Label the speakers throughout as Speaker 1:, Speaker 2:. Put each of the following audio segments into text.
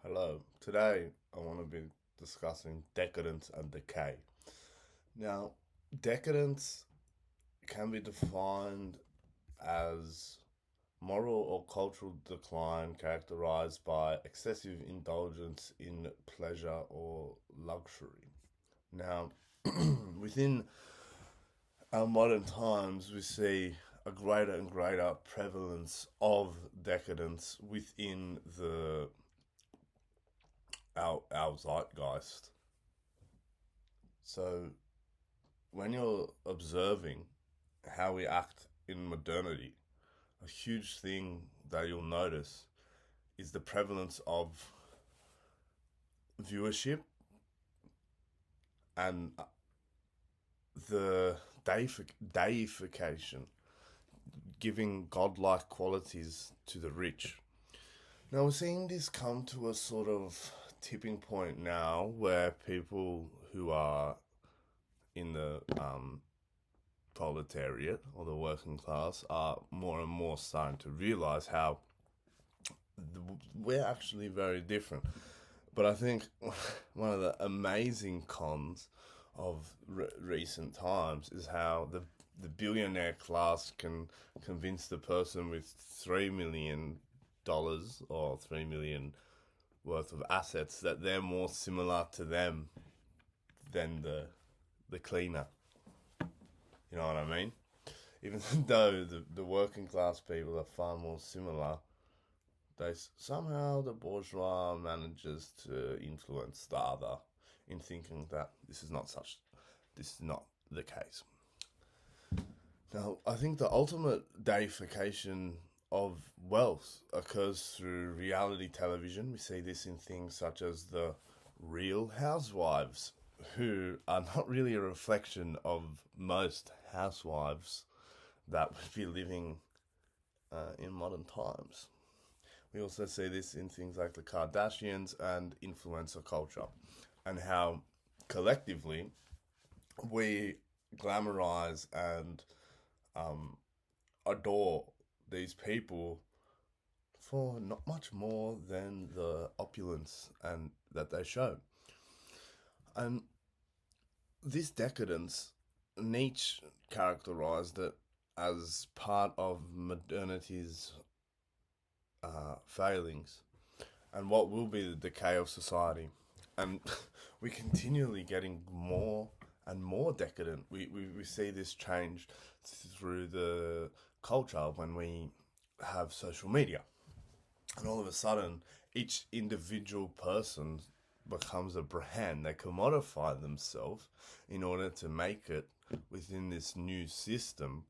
Speaker 1: Hello. Today I want to be discussing decadence and decay. Now, decadence can be defined as moral or cultural decline characterized by excessive indulgence in pleasure or luxury. Now, within our modern times, we see a greater and greater prevalence of decadence within the our zeitgeist. So when you're observing how we act in modernity, a huge thing that you'll notice is the prevalence of viewership and the deification, giving godlike qualities to the rich. Now we're seeing this come to a sort of tipping point now where people who are in the proletariat or the working class are more and more starting to realize how we're actually very different. But I think one of the amazing cons of recent times is how the billionaire class can convince the person with $3 million or 3 million worth of assets that they're more similar to them than the cleaner. You know what I mean? Even though the working class people are far more similar, somehow the bourgeois manages to influence the other in thinking that this is not the case. Now, I think the ultimate deification of wealth occurs through reality television. We see this in things such as the Real Housewives, who are not really a reflection of most housewives that would be living in modern times. We also see this in things like the Kardashians and influencer culture, and how collectively we glamorize and adore these people for not much more than the opulence and that they show. And this decadence, Nietzsche characterized it as part of modernity's failings and what will be the decay of society. And we're continually getting more and more decadent. We see this change through the culture when we have social media. And all of a sudden, each individual person becomes a brand. They commodify themselves in order to make it within this new system.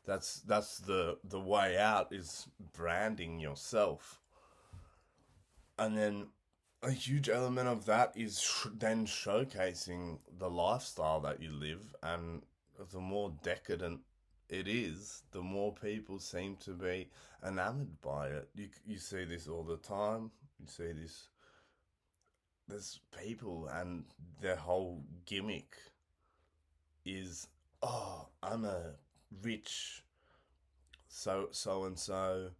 Speaker 1: That's the way out, is branding yourself. And then a huge element of that is then showcasing the lifestyle that you live, and the more decadent it is, the more people seem to be enamored by it. You see this all the time. You see this. There's people, and their whole gimmick is, oh, I'm a rich so and so,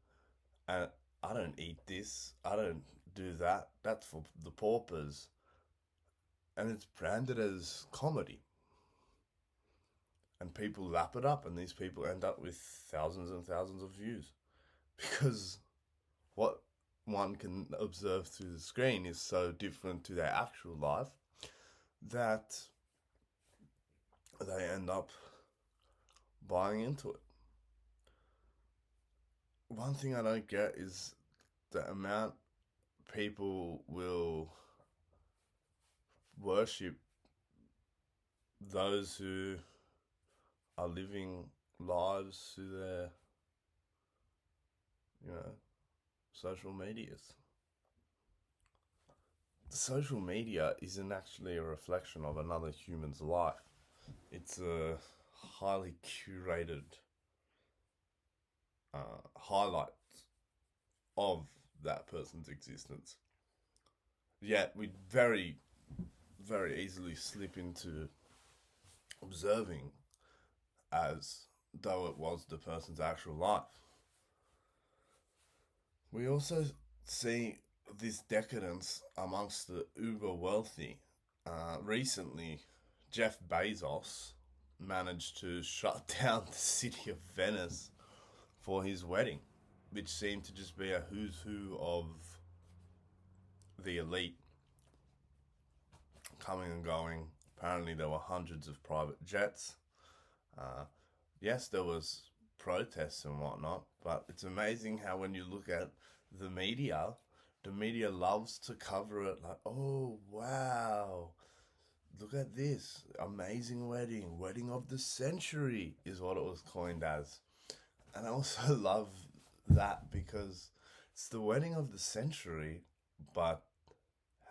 Speaker 1: and I don't eat this. I don't do that. That's for the paupers, and it's branded as comedy. And people lap it up, and these people end up with thousands and thousands of views because what one can observe through the screen is so different to their actual life that they end up buying into it. One thing I don't get is the amount people will worship those who are living lives through their, social medias. Social media isn't actually a reflection of another human's life. It's a highly curated highlight of that person's existence. Yet we very, very easily slip into observing as though it was the person's actual life. We also see this decadence amongst the uber wealthy. Recently, Jeff Bezos managed to shut down the city of Venice for his wedding, which seemed to just be a who's who of the elite coming and going. Apparently, there were hundreds of private jets. Uh, yes, there was protests and whatnot, but it's amazing how when you look at the media, the media loves to cover it like, oh wow, look at this amazing wedding, wedding of the century is what it was coined as. And I also love that because it's the wedding of the century, but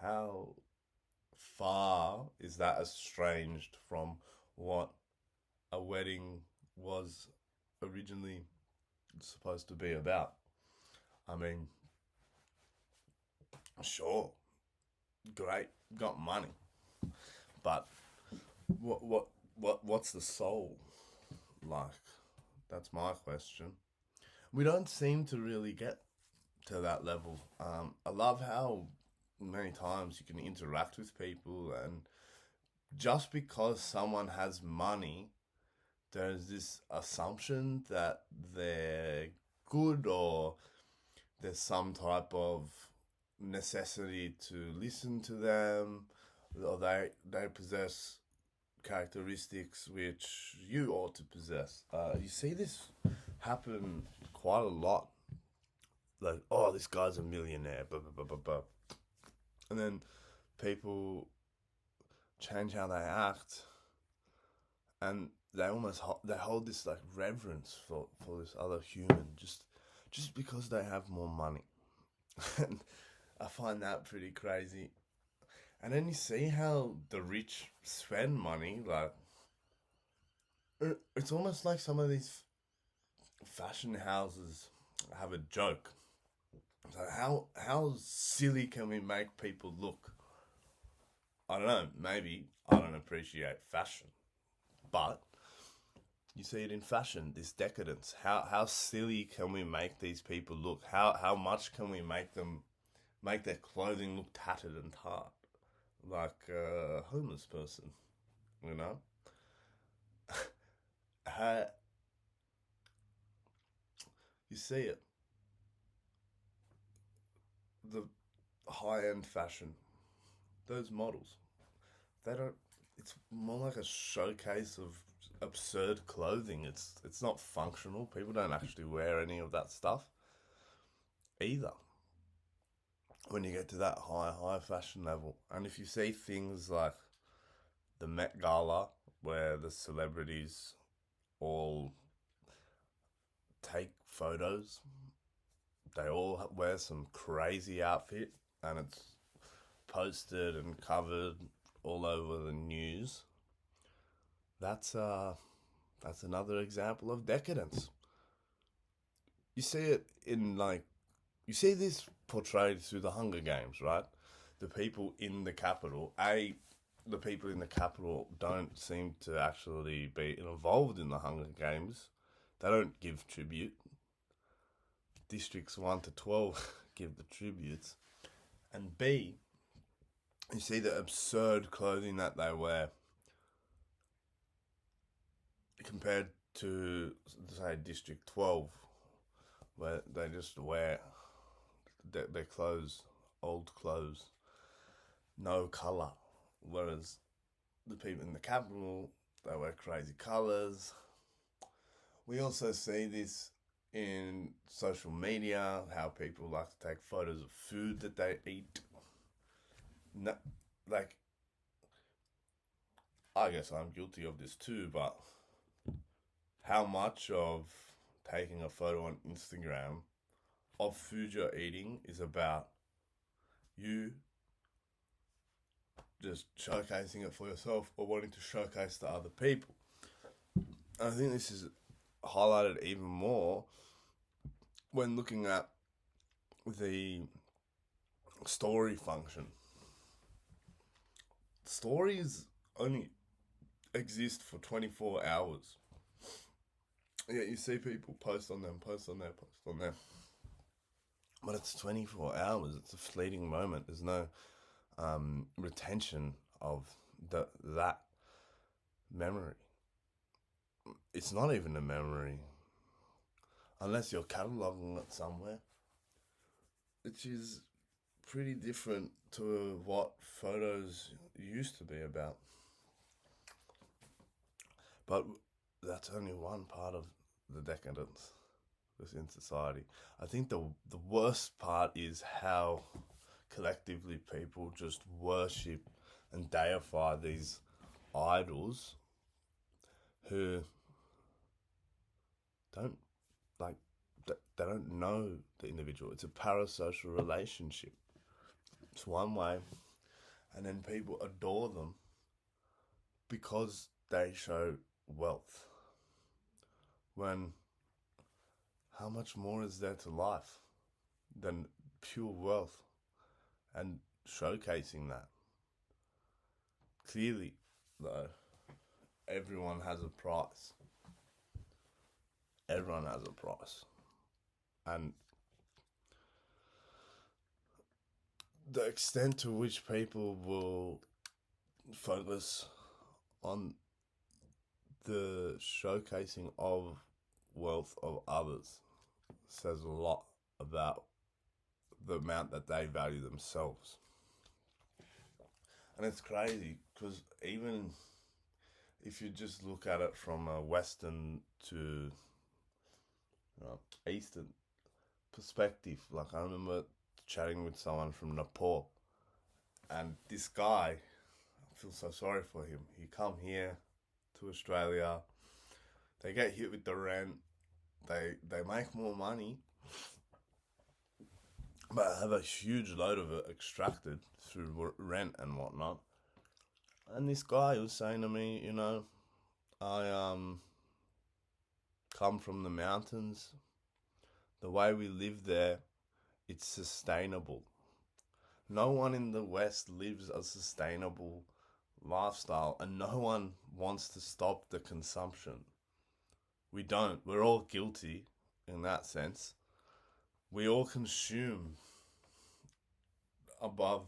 Speaker 1: how far is that estranged from what a wedding was originally supposed to be about? I mean, sure, great, got money, but what's the soul like? That's my question. We don't seem to really get to that level. I love how many times you can interact with people, and just because someone has money, there's this assumption that they're good, or there's some type of necessity to listen to them, or they possess characteristics which you ought to possess. You see this happen quite a lot. Like, oh, this guy's a millionaire, blah, blah, blah, blah, blah. And then people change how they act, and they almost they hold this like reverence for this other human just because they have more money. And I find that pretty crazy. And then you see how the rich spend money. Like, it's almost like some of these fashion houses have a joke. So how silly can we make people look? I don't know. Maybe I don't appreciate fashion, but you see it in fashion. This decadence. How silly can we make these people look? How much can we make their clothing look tattered and tarred, like a homeless person? You know. uh, you see it. The high end fashion. Those models. They don't. It's more like a showcase of absurd clothing. It's not functional. People don't actually wear any of that stuff either. When you get to that high fashion level, and if you see things like the Met Gala, where the celebrities all take photos, they all wear some crazy outfit, and it's posted and covered all over the news. That's uh that's another example of decadence. You see it in like you see this portrayed through the Hunger Games, right? The people in the capital, the people in the capital don't seem to actually be involved in the Hunger Games. They don't give tribute. Districts 1 to 12 give the tributes. And B, you see the absurd clothing that they wear compared to, say, District 12, where they just wear their clothes, old clothes, no colour. Whereas the people in the capital, they wear crazy colours. We also see this in social media, how people like to take photos of food that they eat. No, like, I guess I'm guilty of this too, but how much of taking a photo on Instagram of food you're eating is about you just showcasing it for yourself or wanting to showcase to other people? And I think this is highlighted even more when looking at the story function. Stories only exist for 24 hours. Yet you see people post on them, post on there, post on there. But it's 24 hours. It's a fleeting moment. There's no retention of that memory. It's not even a memory unless you're cataloging it somewhere, which is pretty different to what photos used to be about. But that's only one part of the decadence within society. I think the worst part is how collectively people just worship and deify these idols who don't like they don't know the individual. It's a parasocial relationship. It's one way, and then people adore them because they show wealth. When how much more is there to life than pure wealth and showcasing that? Clearly, though, everyone has a price. Everyone has a price. And the extent to which people will focus on the showcasing of wealth of others says a lot about the amount that they value themselves. And it's crazy because even if you just look at it from a Western to Eastern perspective, like I remember chatting with someone from Nepal, and this guy, I feel so sorry for him. He come here to Australia, they get hit with the rent, they make more money, but have a huge load of it extracted through rent and whatnot. And this guy was saying to me, I come from the mountains. The way we live there, it's sustainable. No one in the West lives a sustainable lifestyle, and no one wants to stop the consumption. We don't. We're all guilty in that sense. We all consume above,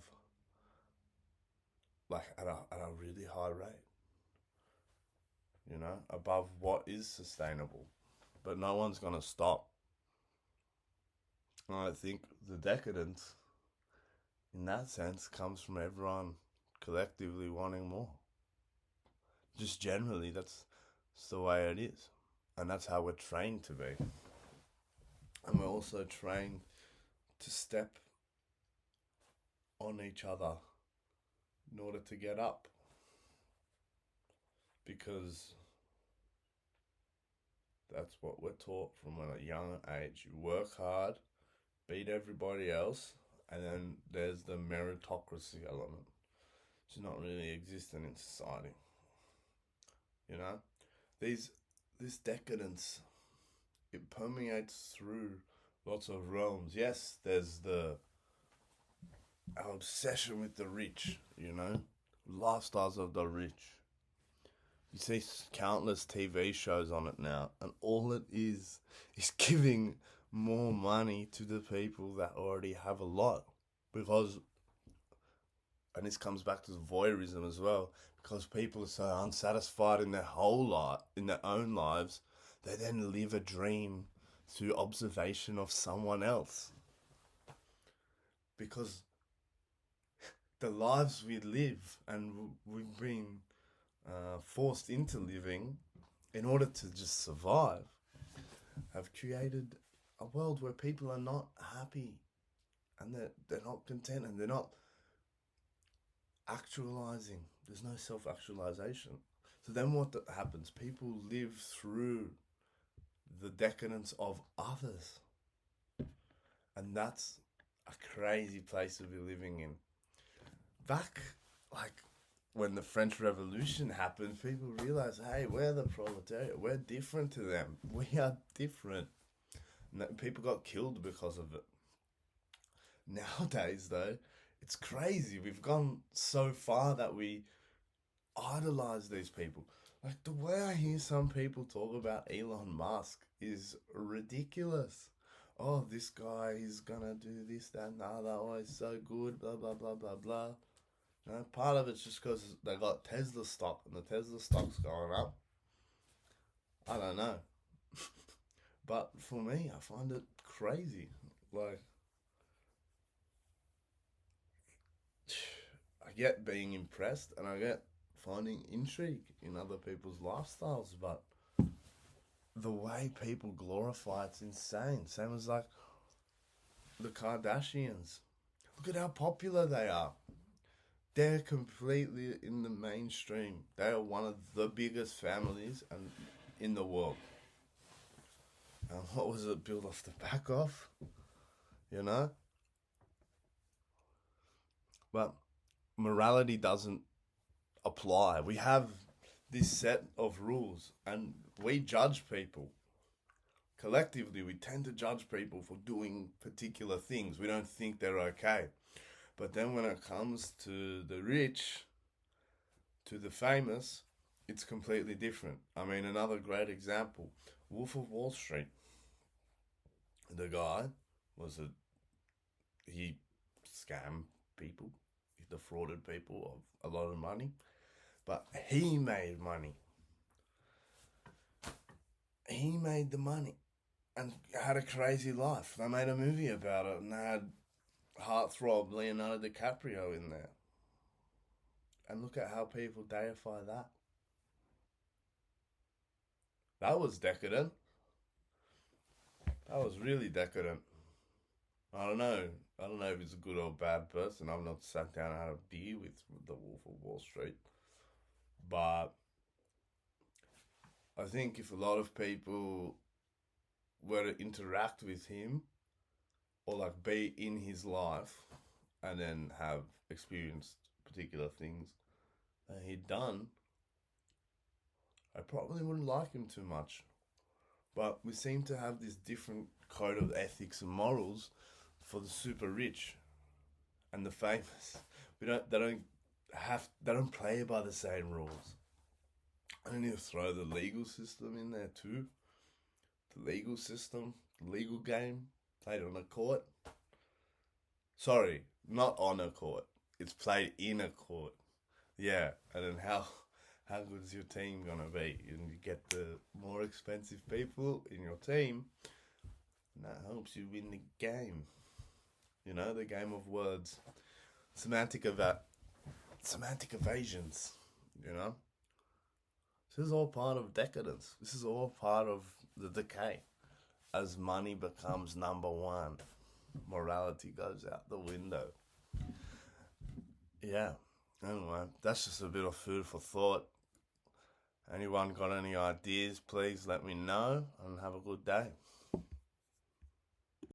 Speaker 1: like at a really high rate, above what is sustainable. But no one's going to stop. And I think the decadence, in that sense, comes from everyone collectively wanting more. Just generally, that's the way it is. And that's how we're trained to be. And we're also trained to step on each other in order to get up. Because that's what we're taught from a young age. You work hard, beat everybody else, and then there's the meritocracy element, which is not really existent in society. This decadence, it permeates through lots of realms. Yes, there's our obsession with the rich, lifestyles of the rich. You see countless TV shows on it now, and all it is giving more money to the people that already have a lot. Because, and this comes back to voyeurism as well, because people are so unsatisfied in their in their own lives, they then live a dream through observation of someone else. Because the lives we live and we've been forced into living in order to just survive have created a world where people are not happy and they're not content and they're not actualizing. There's no self-actualization. So then what happens? People live through the decadence of others. And that's a crazy place to be living in. Back, when the French Revolution happened, people realized, hey, we're the proletariat. We're different to them. We are different. And people got killed because of it. Nowadays, though, it's crazy. We've gone so far that we idolize these people. Like, the way I hear some people talk about Elon Musk is ridiculous. oh, this guy, he's gonna do this, that, and the other. Oh, he's so good, blah, blah, blah, blah, blah. Part of it's just because they got Tesla stock and the Tesla stock's going up. I don't know. But for me, I find it crazy. Like, I get being impressed and I get finding intrigue in other people's lifestyles, but the way people glorify it's insane. Same as like the Kardashians. Look at how popular they are. They're completely in the mainstream. They are one of the biggest families and in the world. And what was it built off the back of? You know? But morality doesn't apply. We have this set of rules and we judge people. Collectively, we tend to judge people for doing particular things. We don't think they're okay. But then when it comes to the rich, to the famous, it's completely different. I mean, another great example, Wolf of Wall Street. The guy was he scammed people, he defrauded people of a lot of money, but he made money. He made the money and had a crazy life. They made a movie about it and they had heartthrob Leonardo DiCaprio in there. And look at how people deify that. That was decadent. That was really decadent. I don't know. I don't know if he's a good or bad person. I've not sat down and had a beer with the Wolf of Wall Street. But I think if a lot of people were to interact with him or like be in his life and then have experienced particular things that he'd done, I probably wouldn't like him too much. But we seem to have this different code of ethics and morals for the super rich and the famous. They don't play by the same rules. I need to throw the legal system in there too. The legal system, the legal game, played on a court. Sorry, not on a court. It's played in a court. Yeah, and then how good is your team gonna be? And you get the more expensive people in your team, and that helps you win the game. You know, the game of words, semantic evasions. You know, this is all part of decadence. This is all part of the decay. As money becomes number one, morality goes out the window. Yeah. Anyway, that's just a bit of food for thought. Anyone got any ideas, please let me know and have a good day.